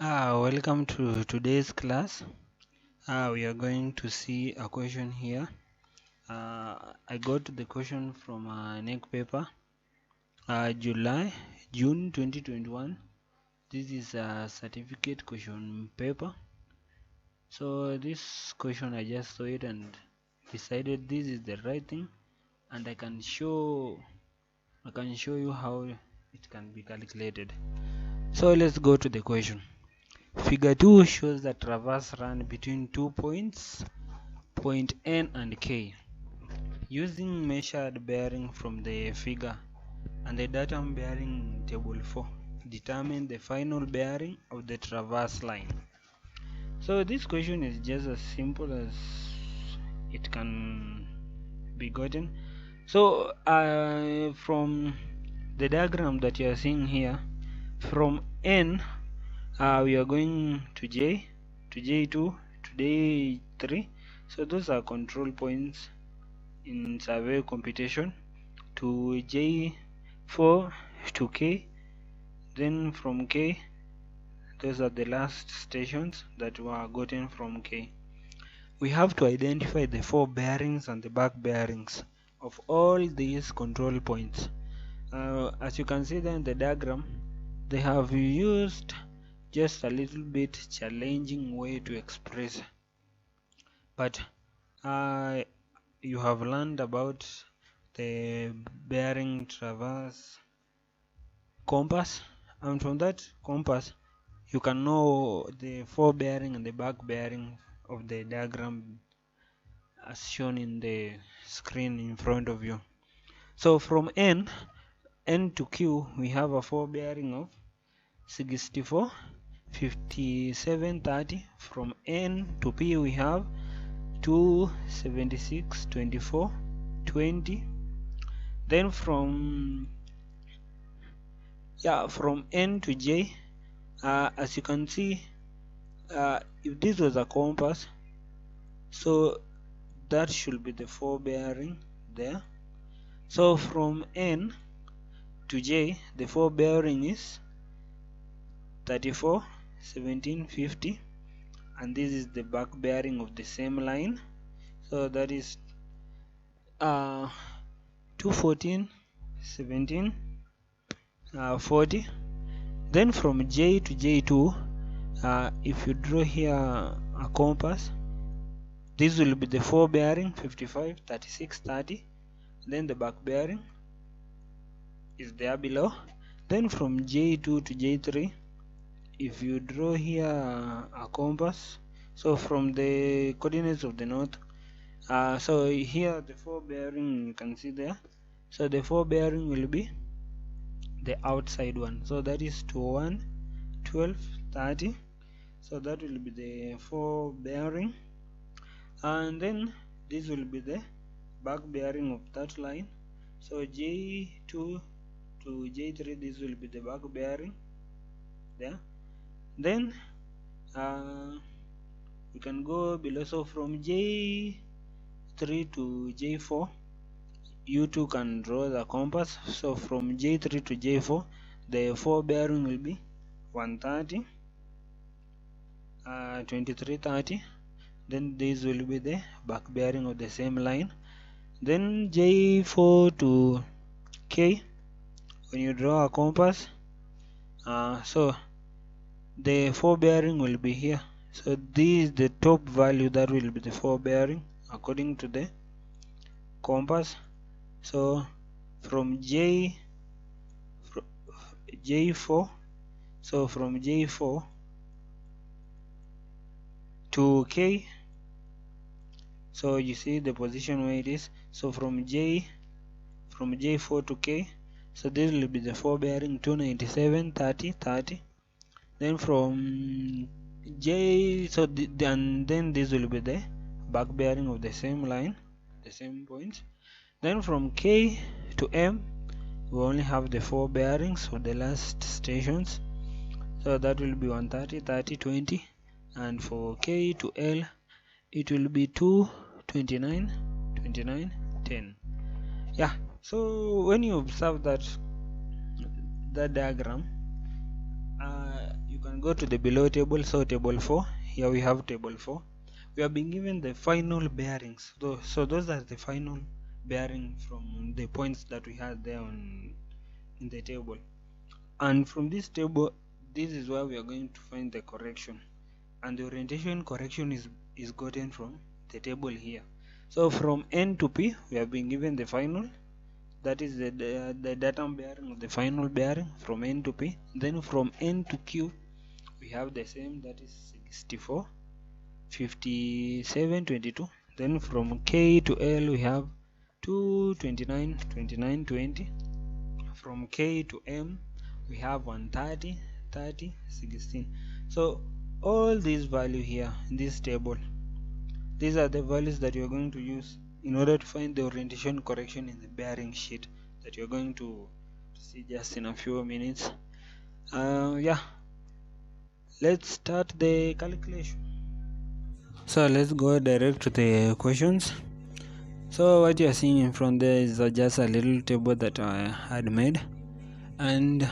Welcome to today's class. We are going to see a question here. I got the question from NEC paper, June 2021. This is a certificate question paper. So this question, I just saw it and decided this is the right thing, and I can show you how it can be calculated. So let's go to the question. Figure 2 shows the traverse run between 2 points, point N and K. Using measured bearing from the figure and the datum bearing in table 4, determine the final bearing of the traverse line. So this question is just as simple as it can be gotten. So from the diagram that you are seeing here, from N we are going to J, to J2, to J3. So those are control points in survey computation. To J4 to K, then from K, those are the last stations that were gotten from K. We have to identify the 4 bearings and the back bearings of all these control points. As you can see there in the diagram, they have used just a little bit challenging way to express, but you have learned about the bearing traverse compass, and from that compass you can know the 4 bearing and the back bearing of the diagram as shown in the screen in front of you. So from N to Q we have a 4 bearing of 64, 57, 30. From N to P we have 2, 76, 24, 20. Then from N to J, as you can see, if this was a compass, so that should be the 4 bearing there. So from N to J, the 4 bearing is 34, 17, 50, and this is the back bearing of the same line, so that is 214, 17, 40. Then from J to J2, if you draw here a compass, this will be the 4 bearing 55, 36, 30. Then the back bearing is there below. Then from J2 to J3, if you draw here a compass, so from the coordinates of the north, so here the 4 bearing you can see there, so the 4 bearing will be the outside one, so that is 21, 12, 30. So that will be the 4 bearing, and then this will be the back bearing of that line. So J2 to J3, this will be the back bearing there. Then we can go below. So from J3 to J4, you two can draw the compass. So from J3 to J4, the 4 bearing will be 130, 23, 30. Then this will be the back bearing of the same line. Then J4 to K, when you draw a compass, so the 4 bearing will be here. So this is the top value that will be the 4 bearing according to the compass. So from J4, so from J4 to K, so you see the position where it is. So from J4 to K, so this will be the 4 bearing 297, 30, 30. Then from J, so and then this will be the back bearing of the same line, the same points. Then from K to M, we only have the 4 bearings for the last stations, so that will be 130, 30, 20. And for K to L, it will be 2, 29, 29, 10. Yeah, so when you observe that diagram, you can can go to the below table. So table 4, here we have table 4. We have been given the final bearings. So those are the final bearing from the points that we had there in the table. And from this table, this is where we are going to find the correction. And the orientation correction is gotten from the table here. So from N to P, we have been given the final. That is the datum bearing of the final bearing from N to P. Then from N to Q, we have the same, that is 64, 57, 22. Then from K to L, we have 2, 29, 29, 20. From K to M, we have 130, 30, 16. So all these values here in this table, these are the values that you're going to use in order to find the orientation correction in the bearing sheet that you're going to see just in a few minutes. Yeah, let's start the calculation. So let's go direct to the questions. So what you're seeing in front there is just a little table that I had made, and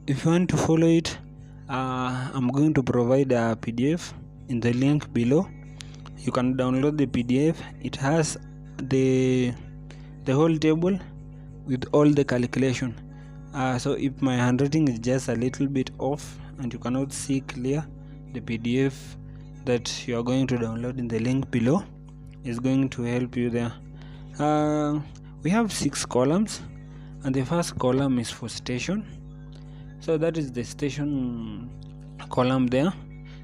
if you want to follow it, I'm going to provide a PDF in the link below. You can download the PDF. It has the whole table with all the calculation. So if my handwriting is just a little bit off and you cannot see clear, the PDF that you are going to download in the link below is going to help you there. We have 6 columns, and the first column is for station. So that is the station column there.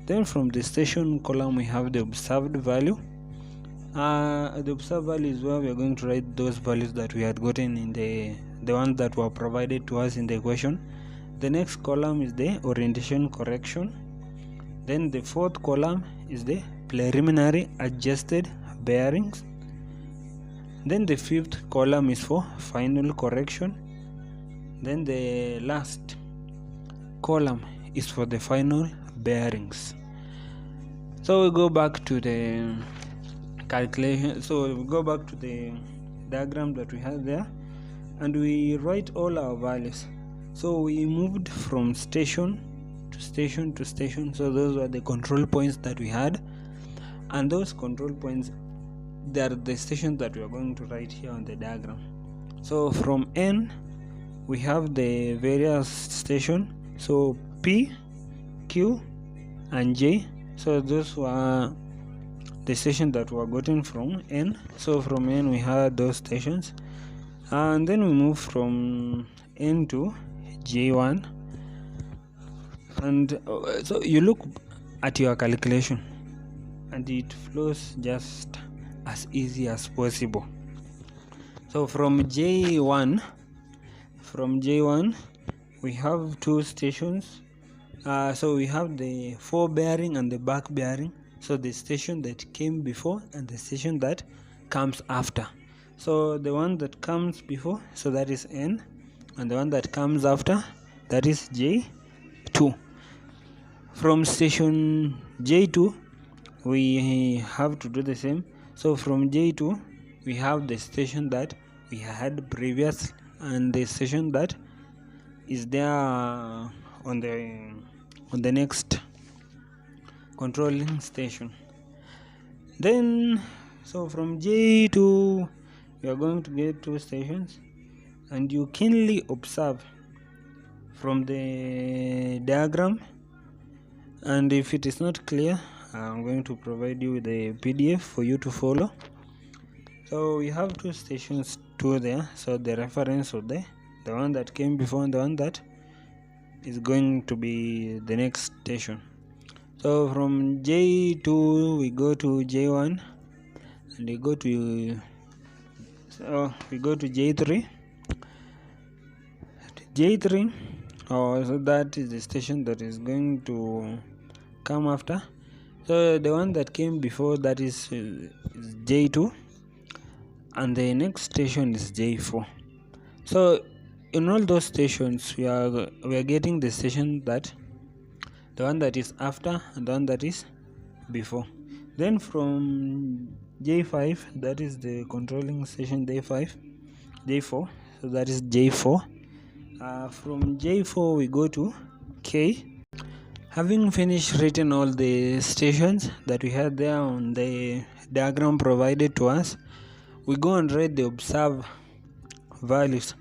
Then from the station column, we have the observed value. The observed value is where we are going to write those values that we had gotten in the ones that were provided to us in the question. The next column is the orientation correction. Then the fourth column is the preliminary adjusted bearings. Then the fifth column is for final correction. Then the last column is for the final bearings. So we go back to the calculation. So we go back to the diagram that we had there, and we write all our values. So we moved from station to station to station. So those were the control points that we had, and those control points, they are the stations that we are going to write here on the diagram. So from N, we have the various stations. So P, Q, and J. So those were the stations that were gotten from N. So from N we had those stations, and then we move from N to J1. And so you look at your calculation, and it flows just as easy as possible. So from J1, we have 2 stations. So we have the fore bearing and the back bearing. So the station that came before and the station that comes after. So the one that comes before, so that is N, and the one that comes after, that is J2. From station J2, we have to do the same. So from J2, we have the station that we had previous, and the station that is there on the next controlling station. Then so from J2, we are going to get 2 stations, and you keenly observe from the diagram, and if it is not clear, I'm going to provide you with a PDF for you to follow. So we have 2 stations, 2 there. So the reference of the one that came before and the one that is going to be the next station. So from J2 we go to J1, and we go to J3. So that is the station that is going to come after. So the one that came before, that is J2, and the next station is J4. So in all those stations, we are getting the station that, the one that is after and the one that is before. Then from J5, that is the controlling station, J4. So that is J4. From J4 we go to K, Having finished written all the stations that we had there on the diagram provided to us, we go and write the observe values.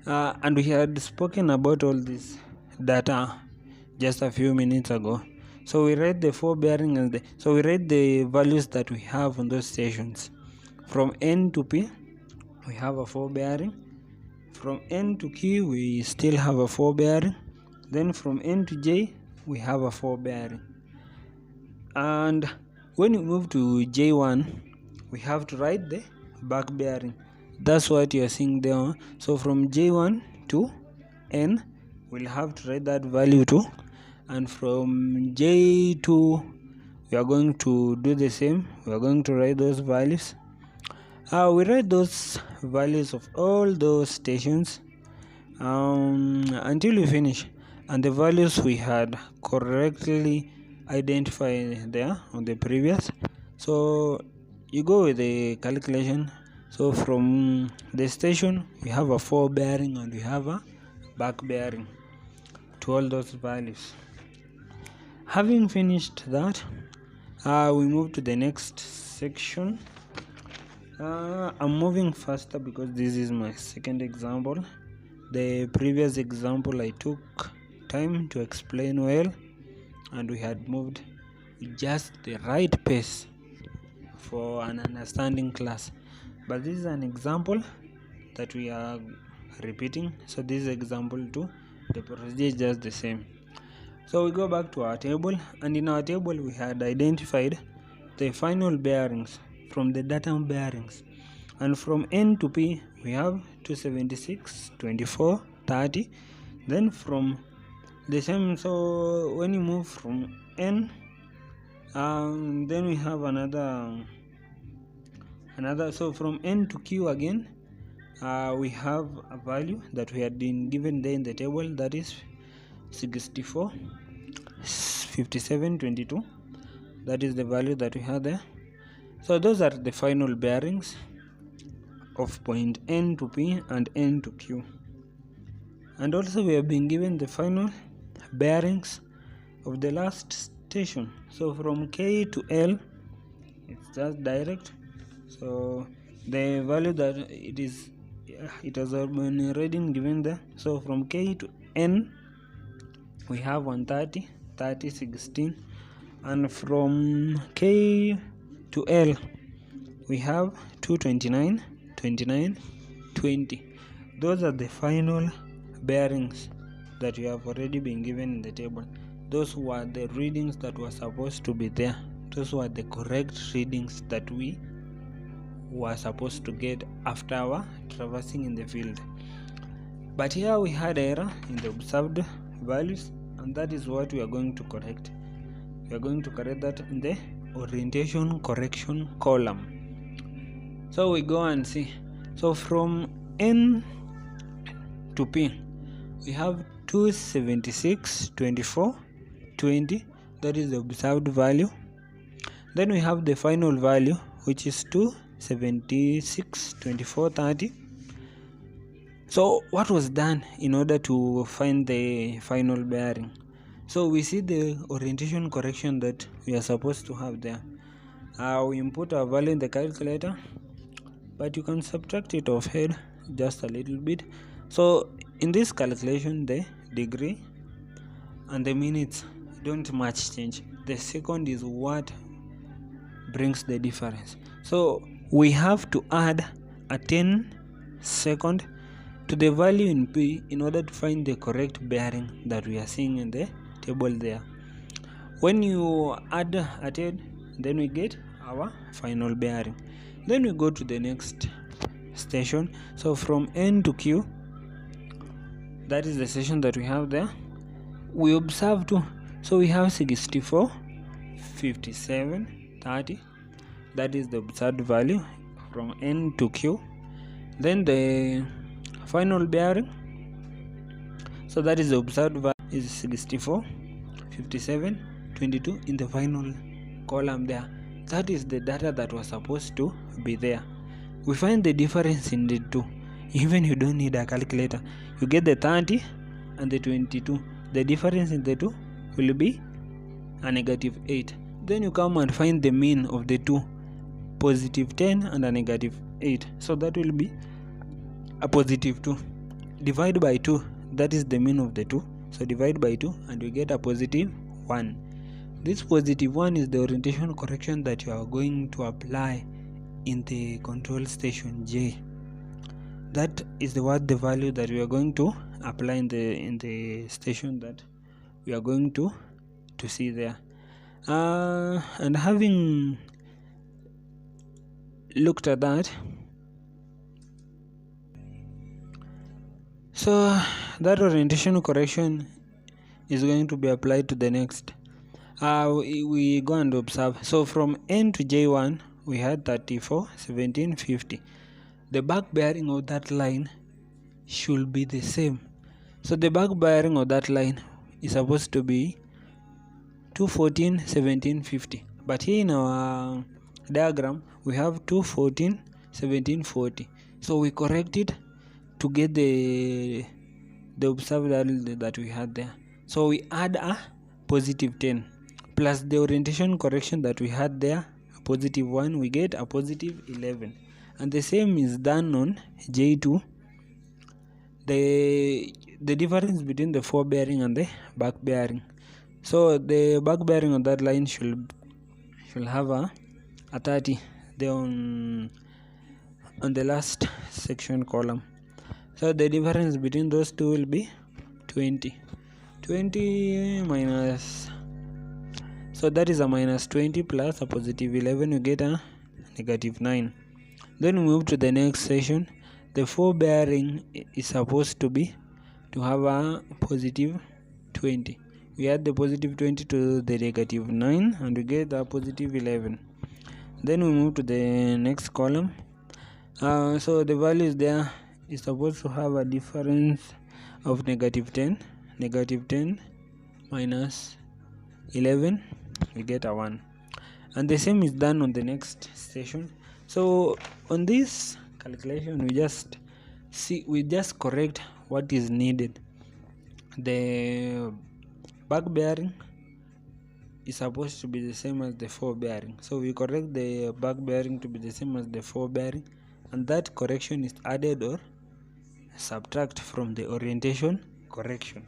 And we had spoken about all this data just a few minutes ago. So we write the 4 bearing and so we write the values that we have on those stations. From N to P, we have a 4 bearing. From N to Q, we still have a 4 bearing. Then from N to J, we have a 4 bearing. And when we move to J1, we have to write the back bearing. That's what you are seeing there. So from J1 to N, we'll have to write that value too. And from J2, we are going to do the same. We are going to write those values. We write those values of all those stations until we finish. And the values we had correctly identified there on the previous. So you go with the calculation. So from the station, we have a 4 bearing and we have a back bearing to all those values. Having finished that, we move to the next section. I'm moving faster because this is my second example. The previous example I took time to explain well, and we had moved just the right pace for an understanding class. But this is an example that we are repeating. So this is example 2. The procedure is just the same. So we go back to our table, and in our table we had identified the final bearings from the datum bearings. And from N to P, we have 276, 24, 30. Then from the same, so when you move from N, then we have another. So from N to Q again, we have a value that we had been given there in the table, that is 64, 57, 22. That is the value that we have there. So those are the final bearings of point N to P and N to Q. And also we have been given the final bearings of the last station. So from K to L, it's just direct. So the value that it has been already given there. So from K to N, we have 130, 30, 16. And from K to L, we have 229, 29, 20. Those are the final bearings that we have already been given in the table. Those were the readings that were supposed to be there. Those were the correct readings that we were supposed to get after our traversing in the field. But here we had error in the observed values, and that is what we are going to correct. We are going to correct that in the orientation correction column. So we go and see. So from N to P, we have 276, 24, 20. That is the observed value. Then we have the final value, which is 276, 24, 30. So what was done in order to find the final bearing? So we see the orientation correction that we are supposed to have there. We input our value in the calculator, but you can subtract it off head just a little bit. So in this calculation, the degree and the minutes don't much change. The second is what brings the difference. So we have to add a 10 second to the value in P in order to find the correct bearing that we are seeing in the table there. When you add a 10, then we get our final bearing. Then we go to the next station. So from N to Q, that is the station that we have there. We observe too. So we have 64, 57, 30. That is the observed value from N to Q. Then the final bearing, so that is the observed value, is 64, 57, 22 in the final column there. That is the data that was supposed to be there. We find the difference in the two. Even you don't need a calculator. You get the 30 and the 22. The difference in the two will be a negative 8. Then you come and find the mean of the two, positive 10 and a negative 8. So that will be a positive 2. Divide by 2, that is the mean of the two. So divide by 2 and you get a positive 1. This positive 1 is the orientation correction that you are going to apply in the control station J. That is the value that we are going to apply in the station that we are going to see there. And having looked at that, so that orientation correction is going to be applied to the next. We go and observe. So from N to J1 we had 34, 17, 50. The back bearing of that line should be the same. So the back bearing of that line is supposed to be 214, 17, 50. But here in our diagram we have 214, 17, 40. So we correct it to get the observed value that we had there. So we add a positive 10 plus the orientation correction that we had there, a positive 1, we get a positive 11. And the same is done on J2. The difference between the fore bearing and the back bearing. So the back bearing on that line should have a 30 there on the last section column. So the difference between those two will be 20. 20 minus, so that is a minus 20 plus a positive 11, you get a negative 9. Then we move to the next section. The fore bearing is supposed to have a positive 20. We add the positive 20 to the negative 9 and we get a positive 11. Then we move to the next column. So the values there is supposed to have a difference of negative 10 minus 11, we get a 1. And the same is done on the next station. So on this calculation we just correct what is needed. The back bearing is supposed to be the same as the fore bearing, so we correct the back bearing to be the same as the fore bearing, and that correction is added or subtract from the orientation correction.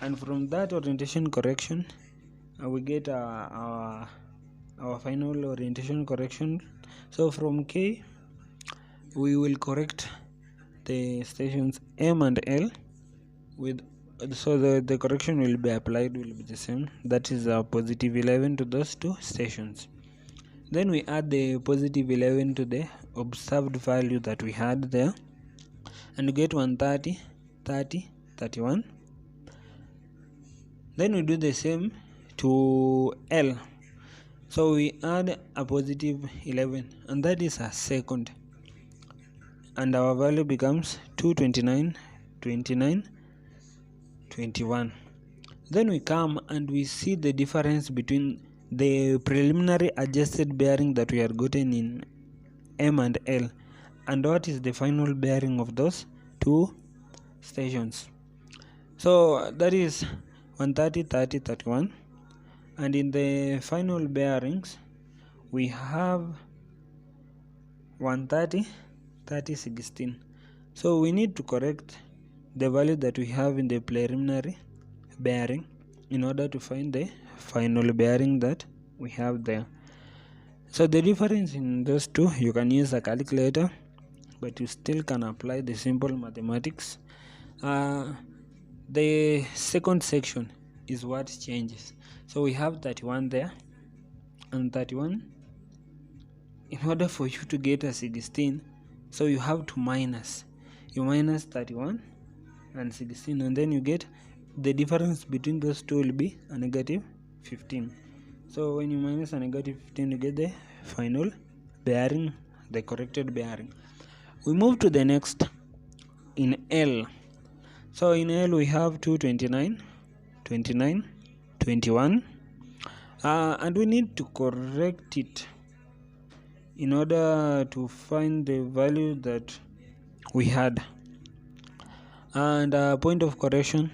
And from that orientation correction we get our final orientation correction. So from K we will correct the stations M and L with, so the correction will be applied will be the same, that is a positive 11 to those two stations. Then we add the positive 11 to the observed value that we had there and get 130, 30, 31. Then we do the same to L. So we add a positive 11 and that is a second, and our value becomes 229, 29, 21. Then we come and we see the difference between the preliminary adjusted bearing that we had gotten in M and L and what is the final bearing of those two stations. So that is 130, 30, 31, and in the final bearings we have 130, 30, 16. So we need to correct the value that we have in the preliminary bearing in order to find the final bearing that we have there. So the difference in those two, you can use a calculator, but you still can apply the simple mathematics. The second section is what changes. So we have 31 there, and 31, in order for you to get a 16, so you have to minus 31 and 16, and then you get the difference between those two will be a negative 15. So when you minus a negative 15, you get the final bearing, the corrected bearing. We move to the next in L. So in L we have 229, 29, 21, and we need to correct it in order to find the value that we had. And point of correction,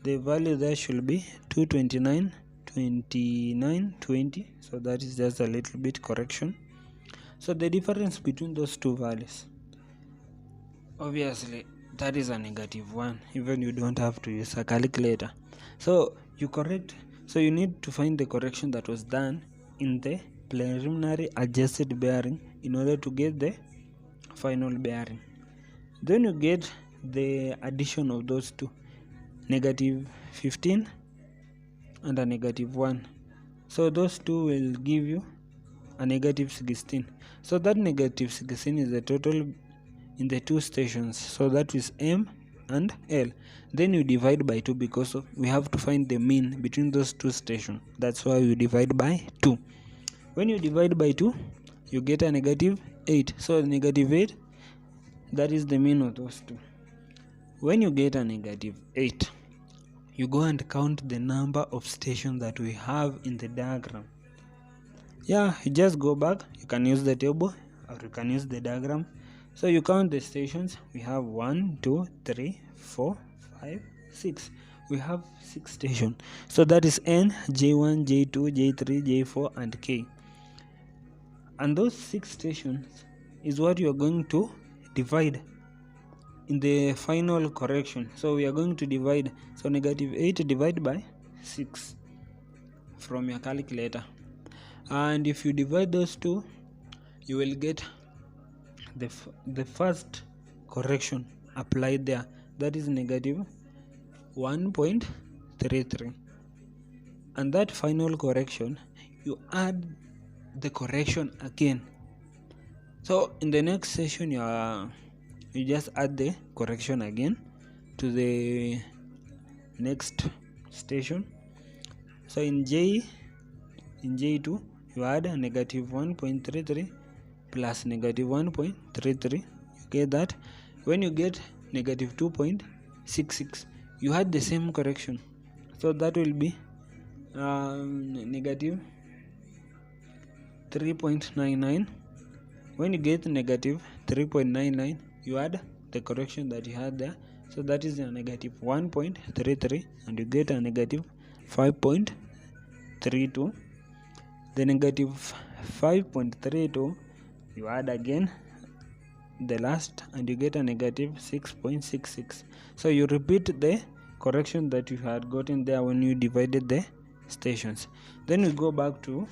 the value there should be 229, 2920. So that is just a little bit correction. So the difference between those two values, obviously that is a -1. Even you don't have to use a calculator. So you correct. So you need to find the correction that was done in the preliminary adjusted bearing in order to get the final bearing. Then you get the addition of those two, -15 and a -1. So those two will give you a -16. So that -16 is the total in the two stations. So that is M and L. Then you divide by 2 because we have to find the mean between those two stations. That's why you divide by 2. When you divide by 2, you get a -8. So -8, that is the mean of those two. When you get a -8, you go and count the number of stations that we have in the diagram. Yeah, you just go back. You can use the table or you can use the diagram. So you count the stations. We have 1, 2, 3, 4, 5, 6. We have 6 stations. So that is N, J1, J2, J3, J4 and K. And those 6 stations is what you are going to divide in the final correction. So we are going to divide. So -8 divided by 6 from your calculator. And if you divide those two, you will get the first correction applied there. That is -1.33. And that final correction, you add the correction again. So in the next session, you just add the correction again to the next station. So in J2, you add a -1.33 plus -1.33. You get that. When you get -2.66, you had the same correction. So that will be -3.99. When you get -3.99, you add the correction that you had there. So that is a -1.33 and you get a -5.32. The -5.32, you add again the last and you get a -6.66. So you repeat the correction that you had gotten there when you divided the stations. Then we go back to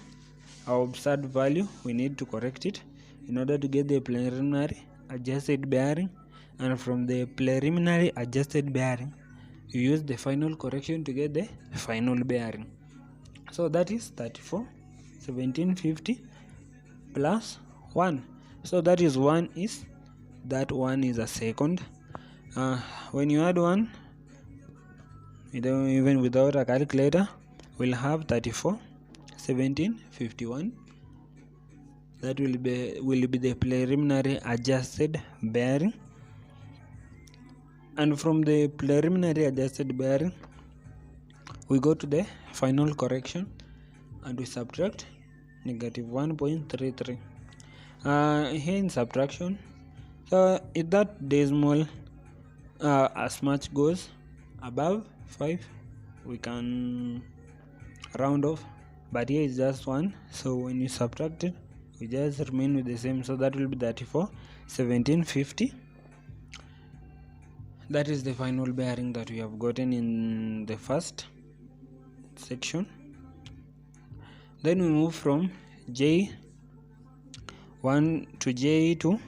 our observed value. We need to correct it in order to get the preliminary adjusted bearing, and from the preliminary adjusted bearing you use the final correction to get the final bearing. So that is 34,1750 plus 1. So that is 1 is a second. When you add 1, even without a calculator, we'll have 34,1751. That will be the preliminary adjusted bearing. And from the preliminary adjusted bearing, we go to the final correction and we subtract -1.33. Here in subtraction, so if that decimal as much goes above 5, we can round off, but here is just 1. So when you subtract it, we just remain with the same. So that will be 34,1750. That is the final bearing that we have gotten in the first section. Then we move from J1 to J2.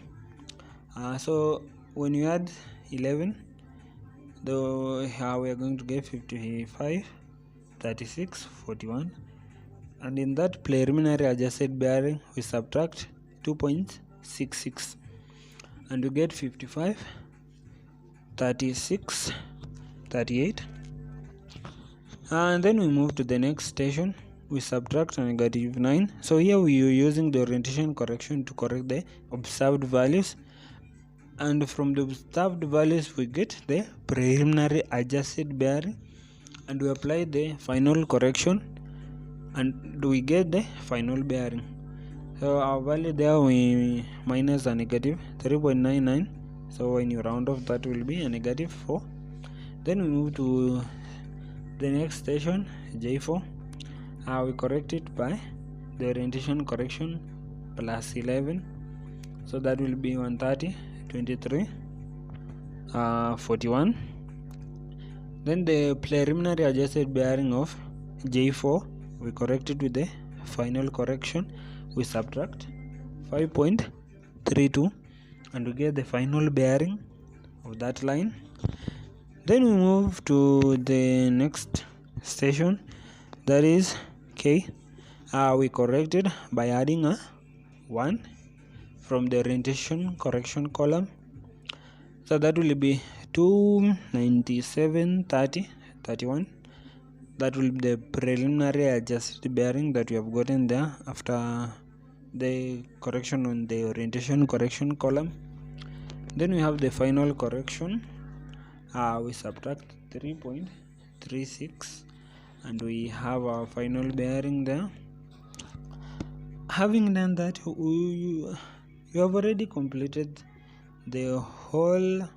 So when you add 11, we are going to get 55, 36, 41. And in that preliminary adjusted bearing, we subtract 2.66 and we get 55, 36, 38. And then we move to the next station. We subtract a -9. So here we are using the orientation correction to correct the observed values, and from the observed values we get the preliminary adjusted bearing, and we apply the final correction and we get the final bearing. So our value there, we minus a -3.99. So when you round off, that will be a -4. Then we move to the next station, J4. we correct it by the orientation correction plus 11, so that will be 130, 23, 41. Then the preliminary adjusted bearing of J4, we correct it with the final correction. We subtract 5.32 and we get the final bearing of that line. Then we move to the next station, that is K. We corrected by adding a 1 from the orientation correction column, so that will be 297, 30, 31. That will be the preliminary adjusted bearing that we have gotten there after the correction on the orientation correction column. Then we have the final correction. We subtract 3.36 and we have our final bearing there. Having done that, you have already completed the whole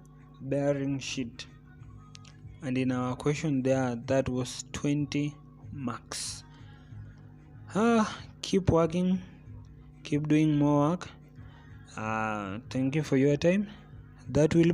bearing sheet, and in our question there, that was 20 marks. Keep working, keep doing more work. Thank you for your time. That will be